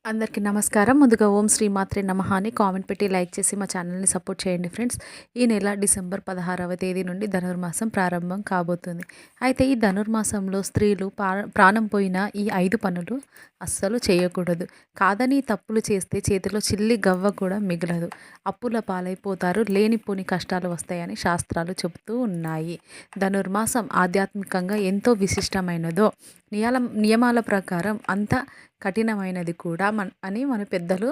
అందరికీ నమస్కారం. ముందుగా ఓం శ్రీ మాత్రే నమః అని కామెంట్ పెట్టి లైక్ చేసి మా ఛానల్ని సపోర్ట్ చేయండి ఫ్రెండ్స్. ఈ నెల డిసెంబర్ 16వ తేదీ నుండి ధనుర్మాసం ప్రారంభం కాబోతుంది. అయితే ఈ ధనుర్మాసంలో స్త్రీలు ప్రాణం పోయిన ఈ 5 పనులు అస్సలు చేయకూడదు. కాదని తప్పులు చేస్తే చేతిలో చిల్లి గవ్వ కూడా మిగలదు. అప్పుల పాలైపోతారు, లేనిపోని కష్టాలు వస్తాయని శాస్త్రాలు చెబుతూ ఉన్నాయి. ధనుర్మాసం ఆధ్యాత్మికంగా ఎంతో విశిష్టమైనదో, నియమాల ప్రకారం అంత కఠినమైనది కూడా అని మన పెద్దలు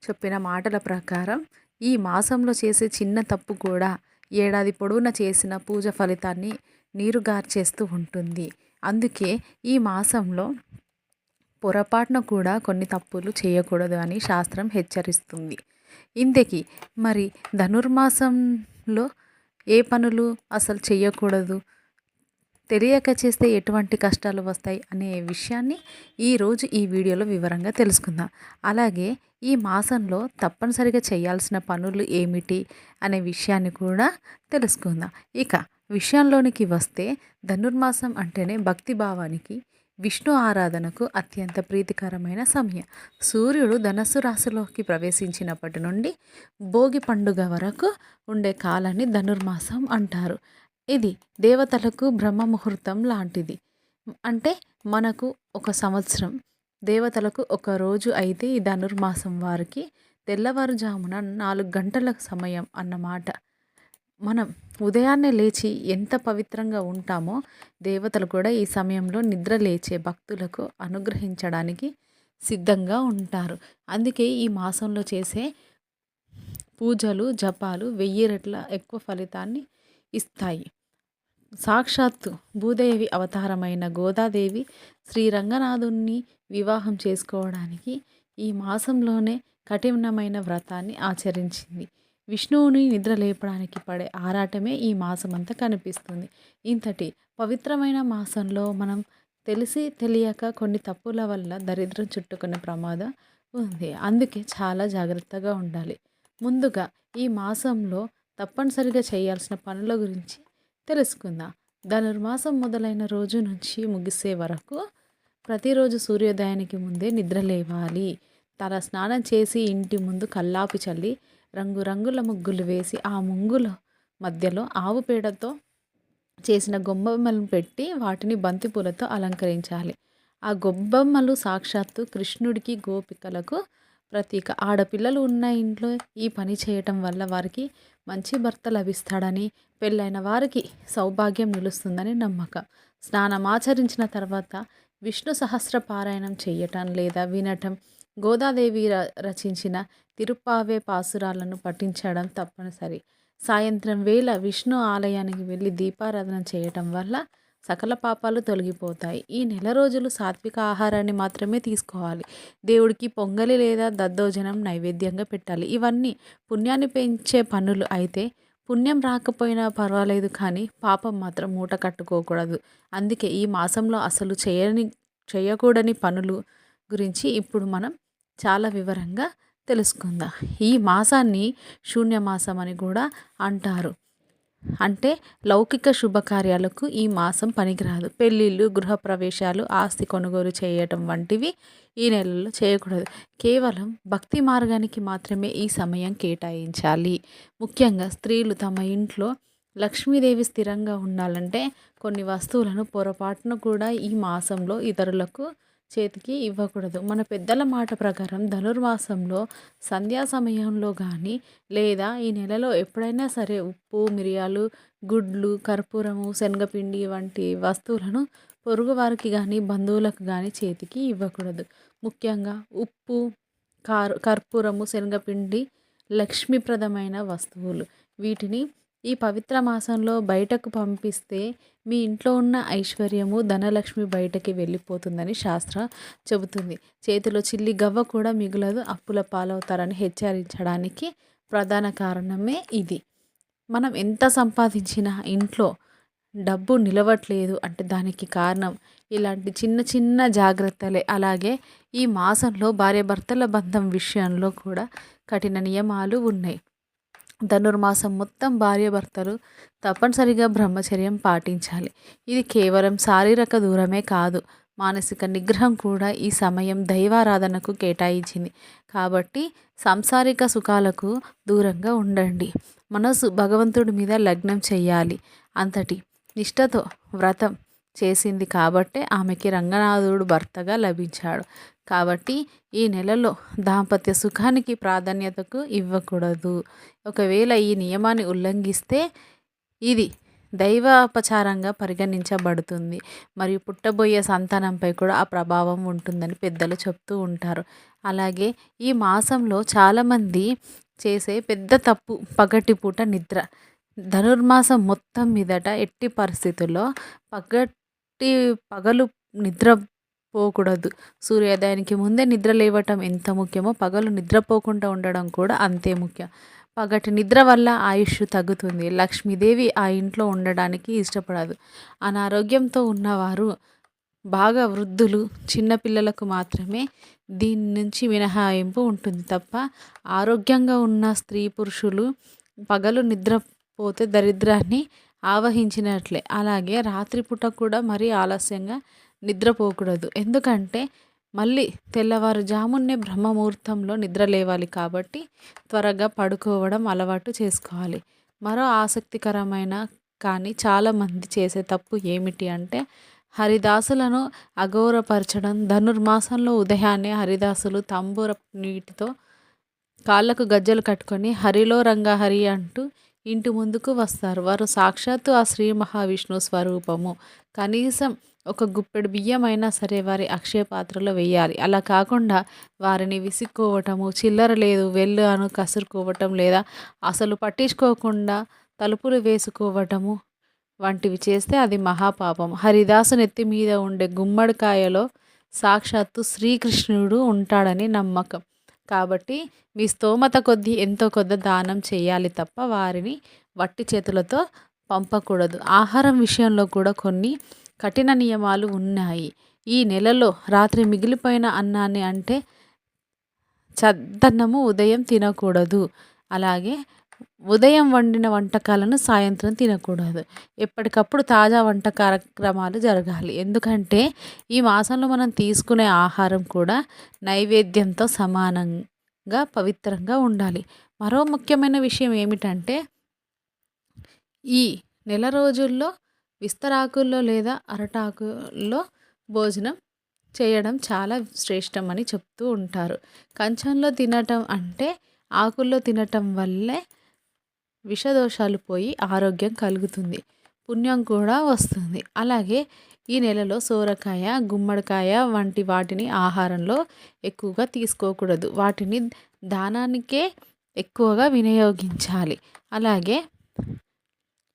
చెప్పిన మాటల ప్రకారం ఈ మాసంలో చేసే చిన్న తప్పు కూడా ఏడాది పొడవునా చేసిన పూజ ఫలితాన్ని నీరుగార్చేస్తూ ఉంటుంది. అందుకే ఈ మాసంలో పొరపాటున కూడా కొన్ని తప్పులు చేయకూడదు అని శాస్త్రం హెచ్చరిస్తుంది. ఇంతకీ మరి ధనుర్మాసంలో ఏ పనులు అసలు చేయకూడదు, తెలియక చేస్తే ఎటువంటి కష్టాలు వస్తాయి అనే విషయాన్ని ఈరోజు ఈ వీడియోలో వివరంగా తెలుసుకుందాం. అలాగే ఈ మాసంలో తప్పనిసరిగా చేయాల్సిన పనులు ఏమిటి అనే విషయాన్ని కూడా తెలుసుకుందాం. ఇక విషయంలోనికి వస్తే ధనుర్మాసం అంటేనే భక్తి భావానికి, విష్ణు ఆరాధనకు అత్యంత ప్రీతికరమైన సమయం. సూర్యుడు ధనస్సు రాశిలోకి ప్రవేశించినప్పటి నుండి భోగి పండుగ వరకు ఉండే కాలాన్ని ధనుర్మాసం అంటారు. ఇది దేవతలకు బ్రహ్మ ముహూర్తం లాంటిది. అంటే మనకు ఒక సంవత్సరం, దేవతలకు ఒక రోజు అయితే ఈ ధనుర్మాసం వారికి తెల్లవారుజామున 4 గంటల సమయం అన్నమాట. మనం ఉదయాన్నే లేచి ఎంత పవిత్రంగా ఉంటామో దేవతలు కూడా ఈ సమయంలో నిద్ర లేచే భక్తులకు అనుగ్రహించడానికి సిద్ధంగా ఉంటారు. అందుకే ఈ మాసంలో చేసే పూజలు, జపాలు 1000 రెట్ల ఎక్కువ ఫలితాన్ని ఇస్తాయి. సాక్షాత్తు భూదేవి అవతారమైన గోదాదేవి శ్రీరంగనాథుణ్ణి వివాహం చేసుకోవడానికి ఈ మాసంలోనే కఠినమైన వ్రతాన్ని ఆచరించింది. విష్ణువుని నిద్ర లేపడానికి పడే ఆరాటమే ఈ మాసమంతా కనిపిస్తుంది. ఇంతటి పవిత్రమైన మాసంలో మనం తెలిసి తెలియక కొన్ని తప్పుల వల్ల దరిద్రం చుట్టుకునే ప్రమాదం ఉంది. అందుకే చాలా జాగ్రత్తగా ఉండాలి. ముందుగా ఈ మాసంలో తప్పనిసరిగా చేయాల్సిన పనుల గురించి తెలుసుకుందాం. ధనుర్మాసం మొదలైన రోజు నుంచి ముగిసే వరకు ప్రతిరోజు సూర్యోదయానికి ముందే నిద్ర లేవాలి. తల స్నానం చేసి ఇంటి ముందు కల్లాపి చల్లి రంగురంగుల ముగ్గులు వేసి ఆ ముగ్గుల మధ్యలో ఆవు పేడతో చేసిన గొబ్బెమ్మలను పెట్టి వాటిని బంతిపూలతో అలంకరించాలి. ఆ గొబ్బెమ్మలు సాక్షాత్తు కృష్ణుడికి, గోపికలకు ప్రతీక. ఆడపిల్లలు ఉన్న ఇంట్లో ఈ పని చేయటం వల్ల వారికి మంచి భర్త లభిస్తాడని, పెళ్ళైన వారికి సౌభాగ్యం నిలుస్తుందని నమ్మకం. స్నానమాచరించిన తర్వాత విష్ణు సహస్ర పారాయణం చేయటం లేదా వినటం, గోదాదేవి రచించిన తిరుప్పావే పాసురాలను పఠించడం తప్పనిసరి. సాయంత్రం వేళ విష్ణు ఆలయానికి వెళ్ళి దీపారాధన చేయటం వల్ల సకల పాపాలు తొలగిపోతాయి. ఈ నెల రోజులు సాత్విక ఆహారాన్ని మాత్రమే తీసుకోవాలి. దేవుడికి పొంగలి లేదా దద్దోజనం నైవేద్యంగా పెట్టాలి. ఇవన్నీ పుణ్యాన్ని పెంచే పనులు అయితే పుణ్యం రాకపోయినా పర్వాలేదు, కానీ పాపం మాత్రం మూట కట్టుకోకూడదు. అందుకే ఈ మాసంలో అసలు చేయకూడని పనులు గురించి ఇప్పుడు మనం చాలా వివరంగా తెలుసుకుందాం. ఈ మాసాన్ని శూన్యమాసం అని కూడా అంటారు. అంటే లౌకిక శుభకార్యాలకు ఈ మాసం పనికిరాదు. పెళ్ళిళ్ళు, గృహప్రవేశాలు, ఆస్తి కొనుగోలు చేయటం వంటివి ఈ నెలలో చేయకూడదు. కేవలం భక్తి మార్గానికి మాత్రమే ఈ సమయం కేటాయించాలి. ముఖ్యంగా స్త్రీలు తమ ఇంట్లో లక్ష్మీదేవి స్థిరంగా ఉండాలంటే కొన్ని వస్తువులను పొరపాటున కూడా ఈ మాసంలో ఇతరులకు చేతికి ఇవ్వకూడదు. మన పెద్దల మాట ప్రకారం ధనుర్మాసంలో సంధ్యా సమయంలో కానీ లేదా ఈ నెలలో ఎప్పుడైనా సరే ఉప్పు, మిరియాలు, గుడ్లు, కర్పూరము, శనగపిండి వంటి వస్తువులను పొరుగువారికి కానీ బంధువులకు కానీ చేతికి ఇవ్వకూడదు. ముఖ్యంగా ఉప్పు, కర్పూరము, శనగపిండి లక్ష్మీప్రదమైన వస్తువులు. వీటిని ఈ పవిత్ర మాసంలో బయటకు పంపిస్తే మీ ఇంట్లో ఉన్న ఐశ్వర్యము, ధనలక్ష్మి బయటకి వెళ్ళిపోతుందని శాస్త్రం చెబుతుంది. చేతిలో చిల్లి గవ్వ కూడా మిగులదు, అప్పుల పాలవుతారని హెచ్చరించడానికి ప్రధాన కారణమే ఇది. మనం ఎంత సంపాదించినా ఇంట్లో డబ్బు నిలవట్లేదు అంటే దానికి కారణం ఇలాంటి చిన్న చిన్న జాగ్రత్తలే. అలాగే ఈ మాసంలో భార్యాభర్తల బంధం విషయంలో కూడా కఠిన నియమాలు ఉన్నాయి. ధనుర్మాసం మొత్తం భార్యాభర్తలు తప్పనిసరిగా బ్రహ్మచర్యం పాటించాలి. ఇది కేవలం శారీరక దూరమే కాదు, మానసిక నిగ్రహం కూడా ఈ సమయం దైవారాధనకు కేటాయించింది. కాబట్టి సాంసారిక సుఖాలకు దూరంగా ఉండండి. మనసు భగవంతుడి మీద లగ్నం చెయ్యాలి. అంతటి నిష్టతో వ్రతం చేసింది కాబట్టే ఆమెకి రంగనాథుడు భర్తగా లభించాడు. కాబట్టి ఈ నెలలో దాంపత్య సుఖానికి ప్రాధాన్యతకు ఇవ్వకూడదు. ఒకవేళ ఈ నియమాన్ని ఉల్లంఘిస్తే ఇది దైవాపచారంగా పరిగణించబడుతుంది. మరియు పుట్టబోయే సంతానంపై కూడా ఆ ప్రభావం ఉంటుందని పెద్దలు చెప్తూ ఉంటారు. అలాగే ఈ మాసంలో చాలామంది చేసే పెద్ద తప్పు పగటిపూట నిద్ర. ధనుర్మాసం మొత్తం మీదట ఎట్టి పరిస్థితుల్లో పగలు నిద్రపోకూడదు. సూర్యోదయానికి ముందే నిద్ర లేవటం ఎంత ముఖ్యమో పగలు నిద్రపోకుండా ఉండడం కూడా అంతే ముఖ్యం. పగటి నిద్ర వల్ల ఆయుష్ తగ్గుతుంది. లక్ష్మీదేవి ఆ ఇంట్లో ఉండడానికి ఇష్టపడదు. అనారోగ్యంతో ఉన్నవారు, బాగా వృద్ధులు, చిన్నపిల్లలకు మాత్రమే దీని నుంచి మినహాయింపు ఉంటుంది తప్ప ఆరోగ్యంగా ఉన్న స్త్రీ పురుషులు పగలు నిద్రపోతే దరిద్రాన్ని ఆవహించినట్లే. అలాగే రాత్రిపూట కూడా మరీ ఆలస్యంగా నిద్రపోకూడదు. ఎందుకంటే మళ్ళీ తెల్లవారుజామునే బ్రహ్మముహూర్తంలో నిద్ర లేవాలి. కాబట్టి త్వరగా పడుకోవడం అలవాటు చేసుకోవాలి. మరో ఆసక్తికరమైన కానీ చాలామంది చేసే తప్పు ఏమిటి అంటే హరిదాసులను అగౌరవపరచడం. ధనుర్మాసంలో ఉదయాన్నే హరిదాసులు తంబూర నీటితో కాళ్ళకు గజ్జలు కట్టుకొని హరిలో రంగ హరి అంటూ ఇంటి ముందుకు వస్తారు. వారు సాక్షాత్తు ఆ శ్రీ మహావిష్ణు స్వరూపము. కనీసం ఒక గుప్పెడు బియ్యం అయినా సరే వారి అక్షయ పాత్రలో వేయాలి. అలా కాకుండా వారిని విసుక్కోవటము, చిల్లర లేదు వెళ్ళు అను కసురుకోవటం, లేదా అసలు పట్టించుకోకుండా తలుపులు వేసుకోవటము వంటివి చేస్తే అది మహాపాపం. హరిదాసు నెత్తి మీద ఉండే గుమ్మడికాయలో సాక్షాత్తు శ్రీకృష్ణుడు ఉంటాడని నమ్మకం. కాబట్టి మీ స్తోమత కొద్దీ ఎంతో కొంత దానం చేయాలి తప్ప వారిని వట్టి చేతులతో పంపకూడదు. ఆహారం విషయంలో కూడా కొన్ని కఠిన నియమాలు ఉన్నాయి. ఈ నెలలో రాత్రి మిగిలిపోయిన అన్నాన్ని అంటే చద్దన్నము ఉదయం తినకూడదు. అలాగే ఉదయం వండిన వంటకాలను సాయంత్రం తినకూడదు. ఎప్పటికప్పుడు తాజా వంట కార్యక్రమాలు జరగాలి. ఎందుకంటే ఈ మాసంలో మనం తీసుకునే ఆహారం కూడా నైవేద్యంతో సమానంగా పవిత్రంగా ఉండాలి. మరో ముఖ్యమైన విషయం ఏమిటంటే ఈ నెల రోజుల్లో విస్తరాకుల్లో లేదా అరటాకుల్లో భోజనం చేయడం చాలా శ్రేష్టం అని చెప్తూ ఉంటారు. కంచంలో తినటం అంటే ఆకుల్లో తినటం వల్లే విషదోషాలు పోయి ఆరోగ్యం కలుగుతుంది, పుణ్యం కూడా వస్తుంది. అలాగే ఈ నెలలో సోరకాయ, గుమ్మడికాయ వంటి వాటిని ఆహారంలో ఎక్కువగా తీసుకోకూడదు. వాటిని దానానికే ఎక్కువగా వినియోగించాలి. అలాగే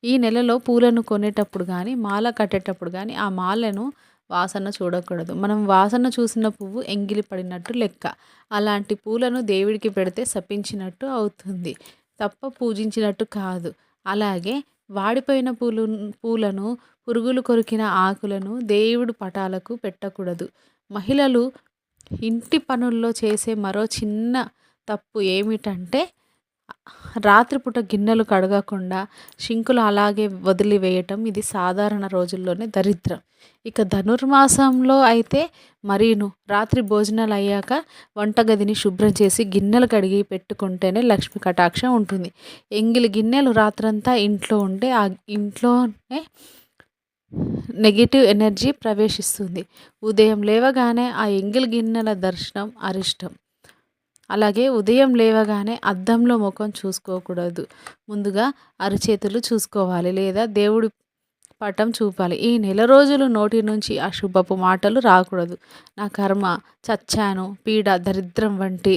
ఈ నెలలో పూలను కొనేటప్పుడు కానీ మాల కట్టేటప్పుడు కానీ ఆ మాలను వాసన చూడకూడదు. మనం వాసన చూసిన పువ్వు ఎంగిలి పడినట్టు లెక్క. అలాంటి పూలను దేవుడికి పెడితే శపించినట్టు అవుతుంది తప్ప పూజించినట్టు కాదు. అలాగే వాడిపోయిన పూలను, పురుగులు కొరికిన ఆకులను దేవుడి పటాలకు పెట్టకూడదు. మహిళలు ఇంటి పనుల్లో చేసే మరో చిన్న తప్పు ఏమిటంటే రాత్రిపూట గిన్నెలు కడగకుండా షింకులు అలాగే వదిలివేయటం. ఇది సాధారణ రోజుల్లోనే దరిద్రం. ఇక ధనుర్మాసంలో అయితే మరీను రాత్రి భోజనాలు అయ్యాక వంటగదిని శుభ్రం చేసి గిన్నెలు కడిగి పెట్టుకుంటేనే లక్ష్మి కటాక్షం ఉంటుంది. ఎంగిలి గిన్నెలు రాత్రంతా ఇంట్లో ఉంటే ఆ ఇంట్లోనే నెగిటివ్ ఎనర్జీ ప్రవేశిస్తుంది. ఉదయం లేవగానే ఆ ఎంగిలి గిన్నెల దర్శనం అరిష్టం. అలాగే ఉదయం లేవగానే అద్దంలో ముఖం చూసుకోకూడదు. ముందుగా అరచేతులు చూసుకోవాలి లేదా దేవుడి పటం చూపాలి. ఈ నెల రోజులు నోటి నుంచి అశుభపు మాటలు రాకూడదు. నా కర్మ, చచ్చాను, పీడ, దరిద్రం వంటి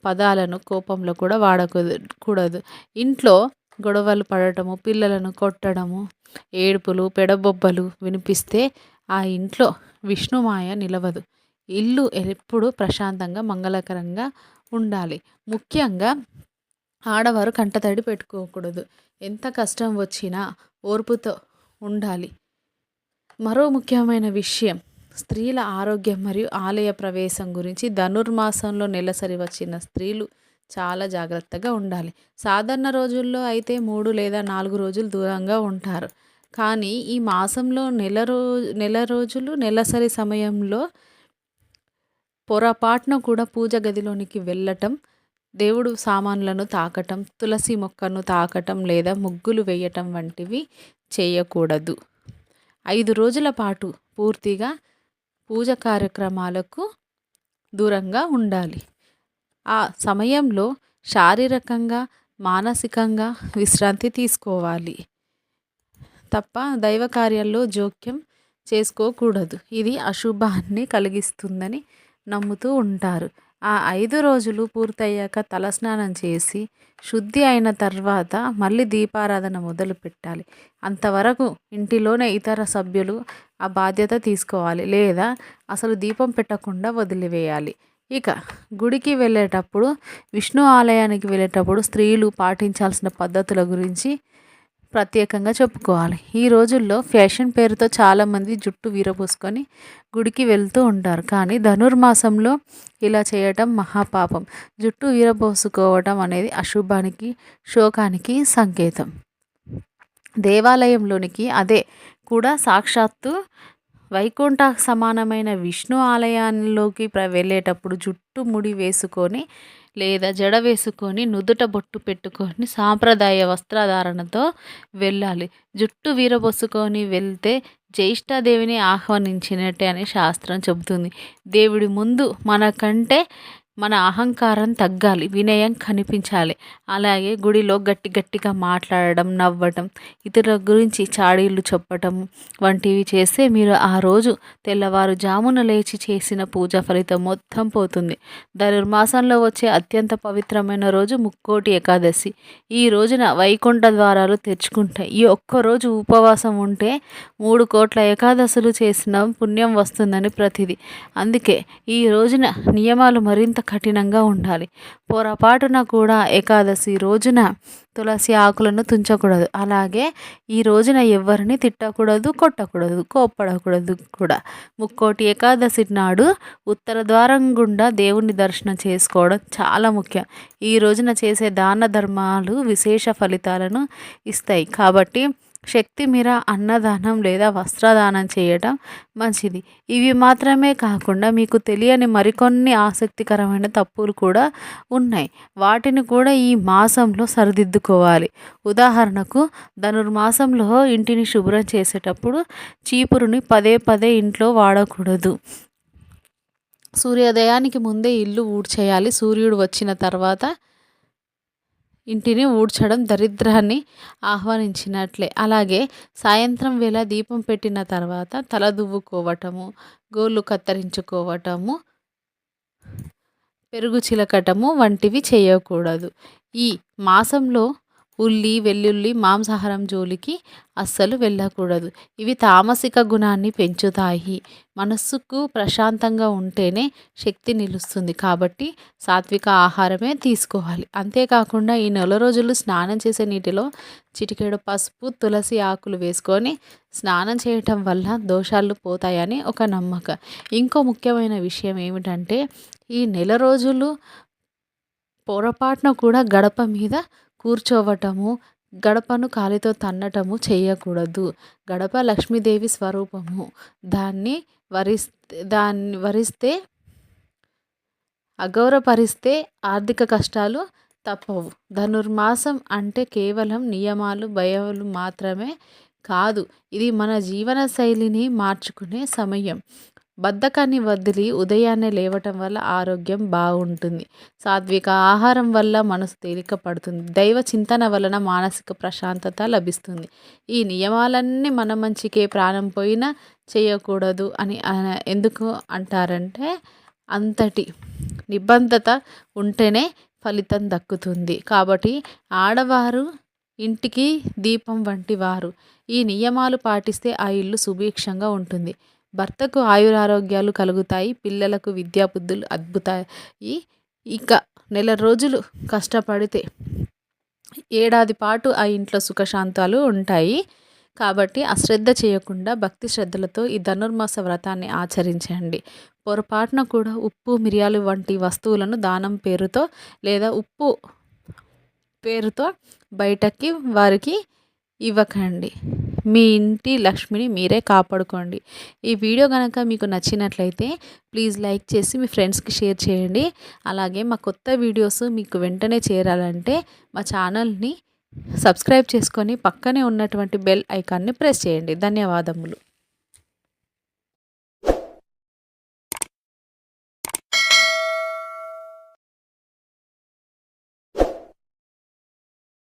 పదాలను కోపంలో కూడా వాడకూడదు. ఇంట్లో గొడవలు పడటము, పిల్లలను కొట్టడము, ఏడుపులు, పెడబొబ్బలు వినిపిస్తే ఆ ఇంట్లో విష్ణుమాయ నిలవదు. ఇల్లు ఎప్పుడూ ప్రశాంతంగా మంగళకరంగా ఉండాలి. ముఖ్యంగా ఆడవారు కంటతడి పెట్టుకోకూడదు. ఎంత కష్టం వచ్చినా ఓర్పుతో ఉండాలి. మరో ముఖ్యమైన విషయం స్త్రీల ఆరోగ్యం మరియు ఆలయ ప్రవేశం గురించి. ధనుర్మాసంలో నెలసరి వచ్చిన స్త్రీలు చాలా జాగ్రత్తగా ఉండాలి. సాధారణ రోజుల్లో అయితే 3 లేదా 4 రోజులు దూరంగా ఉంటారు. కానీ ఈ మాసంలో నెల రోజులు నెలసరి సమయంలో పొరపాటున కూడా పూజ గదిలోనికి వెళ్ళటం, దేవుడు సామాన్లను తాకటం, తులసి మొక్కను తాకటం లేదా ముగ్గులు వేయటం వంటివి చేయకూడదు. 5 రోజుల పాటు పూర్తిగా పూజ కార్యక్రమాలకు దూరంగా ఉండాలి. ఆ సమయంలో శారీరకంగా, మానసికంగా విశ్రాంతి తీసుకోవాలి తప్ప దైవ కార్యాల్లో జోక్యం చేసుకోకూడదు. ఇది అశుభాన్ని కలిగిస్తుందని నమ్ముతూ ఉంటారు. ఆ 5 రోజులు పూర్తయ్యాక తలస్నానం చేసి శుద్ధి అయిన తర్వాత మళ్ళీ దీపారాధన మొదలు పెట్టాలి. అంతవరకు ఇంటిలోనే ఇతర సభ్యులు ఆ బాధ్యత తీసుకోవాలి లేదా అసలు దీపం పెట్టకుండా వదిలివేయాలి. ఇక గుడికి వెళ్ళేటప్పుడు, విష్ణు ఆలయానికి వెళ్ళేటప్పుడు స్త్రీలు పాటించాల్సిన పద్ధతుల గురించి ప్రత్యేకంగా చెప్పుకోవాలి. ఈ రోజుల్లో ఫ్యాషన్ పేరుతో చాలామంది జుట్టు విరబోసుకొని గుడికి వెళ్తూ ఉంటారు. కానీ ధనుర్మాసంలో ఇలా చేయటం మహాపాపం. జుట్టు విరబోసుకోవటం అనేది అశుభానికి, శోకానికి సంకేతం. దేవాలయంలోనికి, అదే కూడా సాక్షాత్తు వైకుంఠ సమానమైన విష్ణు ఆలయాల్లోకి వెళ్ళేటప్పుడు జుట్టు ముడి వేసుకొని లేదా జడ వేసుకొని నుదుట బొట్టు పెట్టుకొని సాంప్రదాయ వస్త్రధారణతో వెళ్ళాలి. జుట్టు విరబోసుకొని వెళ్తే జ్యేష్ఠాదేవిని ఆహ్వానించినట్టే అని శాస్త్రం చెబుతుంది. దేవుడి ముందు మనకంటే మన అహంకారం తగ్గాలి, వినయం కనిపించాలి. అలాగే గుడిలో గట్టిగా మాట్లాడడం, నవ్వటం, ఇతరుల గురించి చాడీలు చెప్పటం వంటివి చేస్తే మీరు ఆ రోజు తెల్లవారుజామున లేచి చేసిన పూజ ఫలితం మొత్తం పోతుంది. ధనుర్మాసంలో వచ్చే అత్యంత పవిత్రమైన రోజు ముక్కోటి ఏకాదశి. ఈ రోజున వైకుంఠ ద్వారాలు తెరుచుకుంటాయి. ఈ ఒక్కరోజు ఉపవాసం ఉంటే 3 కోట్ల ఏకాదశులు చేసిన పుణ్యం వస్తుందని ప్రతిది. అందుకే ఈ రోజున నియమాలు మరింత కఠినంగా ఉండాలి. పొరపాటున కూడా ఏకాదశి రోజున తులసి ఆకులను తుంచకూడదు. అలాగే ఈ రోజున ఎవరిని తిట్టకూడదు, కొట్టకూడదు, కోప్పడకూడదు కూడా. ముక్కోటి ఏకాదశి నాడు ఉత్తర ద్వారం గుండా దేవుని దర్శనం చేసుకోవడం చాలా ముఖ్యం. ఈ రోజున చేసే దాన ధర్మాలు విశేష ఫలితాలను ఇస్తాయి. కాబట్టి శక్తి మీర అన్నదానం లేదా వస్త్రదానం చేయడం మంచిది. ఇవి మాత్రమే కాకుండా మీకు తెలియని మరికొన్ని ఆసక్తికరమైన తప్పులు కూడా ఉన్నాయి. వాటిని కూడా ఈ మాసంలో సరిదిద్దుకోవాలి. ఉదాహరణకు ధనుర్మాసంలో ఇంటిని శుభ్రం చేసేటప్పుడు చీపురుని పదే ఇంట్లో వాడకూడదు. సూర్యోదయానికి ముందే ఇల్లు ఊడ్చేయాలి. సూర్యుడు వచ్చిన తర్వాత ఇంటిని ఊడ్చడం దరిద్రాన్ని ఆహ్వానించినట్లే. అలాగే సాయంత్రం వేళ దీపం పెట్టిన తర్వాత తల దువ్వుకోవటము, గోళ్ళు కత్తిరించుకోవటము, పెరుగు చిలకటము వంటివి చేయకూడదు. ఈ మాసంలో ఉల్లి, వెల్లుల్లి, మాంసాహారం జోలికి అస్సలు వెళ్ళకూడదు. ఇవి తామసిక గుణాన్ని పెంచుతాయి. మనస్సుకు ప్రశాంతంగా ఉంటేనే శక్తి నిలుస్తుంది. కాబట్టి సాత్విక ఆహారమే తీసుకోవాలి. అంతేకాకుండా ఈ నెల రోజులు స్నానం చేసే నీటిలో చిటికెడు పసుపు, తులసి ఆకులు వేసుకొని స్నానం చేయటం వల్ల దోషాలు పోతాయని ఒక నమ్మకం. ఇంకో ముఖ్యమైన విషయం ఏమిటంటే ఈ నెల రోజులు పొరపాటున కూడా గడప మీద కూర్చోవటము, గడపను కాలితో తన్నటము చేయకూడదు. గడప లక్ష్మీదేవి స్వరూపము. దాన్ని వరిస్తే అగౌరవపరిస్తే ఆర్థిక కష్టాలు తప్పవు. ధనుర్మాసం అంటే కేవలం నియమాలు, భయాలు మాత్రమే కాదు. ఇది మన జీవన శైలిని మార్చుకునే సమయం. బద్ధకాన్ని వదిలి ఉదయాన్నే లేవటం వల్ల ఆరోగ్యం బాగుంటుంది. సాత్విక ఆహారం వల్ల మనసు తేలిక పడుతుంది. దైవ చింతన వలన మానసిక ప్రశాంతత లభిస్తుంది. ఈ నియమాలన్నీ మన మంచికే, ప్రాణం పోయినా చేయకూడదు అని ఎందుకు అంటారంటే అంతటి నిబద్ధత ఉంటేనే ఫలితం దక్కుతుంది. కాబట్టి ఆడవారు ఇంటికి దీపం వంటి వారు. ఈ నియమాలు పాటిస్తే ఆ ఇల్లు సుభిక్షంగా ఉంటుంది. భర్తకు ఆయురారోగ్యాలు కలుగుతాయి. పిల్లలకు విద్యాబుద్ధులు అద్భుతాయి. ఇక నెల రోజులు కష్టపడితే ఏడాది పాటు ఆ ఇంట్లో సుఖశాంతాలు ఉంటాయి. కాబట్టి అశ్రద్ధ చేయకుండా భక్తి శ్రద్ధలతో ఈ ధనుర్మాస వ్రతాన్ని ఆచరించండి. పొరపాటున కూడా ఉప్పు, మిరియాలు వంటి వస్తువులను దానం పేరుతో లేదా ఉప్పు పేరుతో బయటకి వారికి ఇవ్వకండి. మీ ఇంటి లక్ష్మిని మీరే కాపాడుకోండి. ఈ వీడియో గనక మీకు నచ్చినట్లయితే ప్లీజ్ లైక్ చేసి మీ ఫ్రెండ్స్కి షేర్ చేయండి. అలాగే మా కొత్త వీడియోస్ మీకు వెంటనే చేరాలంటే మా ఛానల్ని సబ్స్క్రైబ్ చేసుకొని పక్కనే ఉన్నటువంటి బెల్ ఐకాన్ని ప్రెస్ చేయండి. ధన్యవాదములు.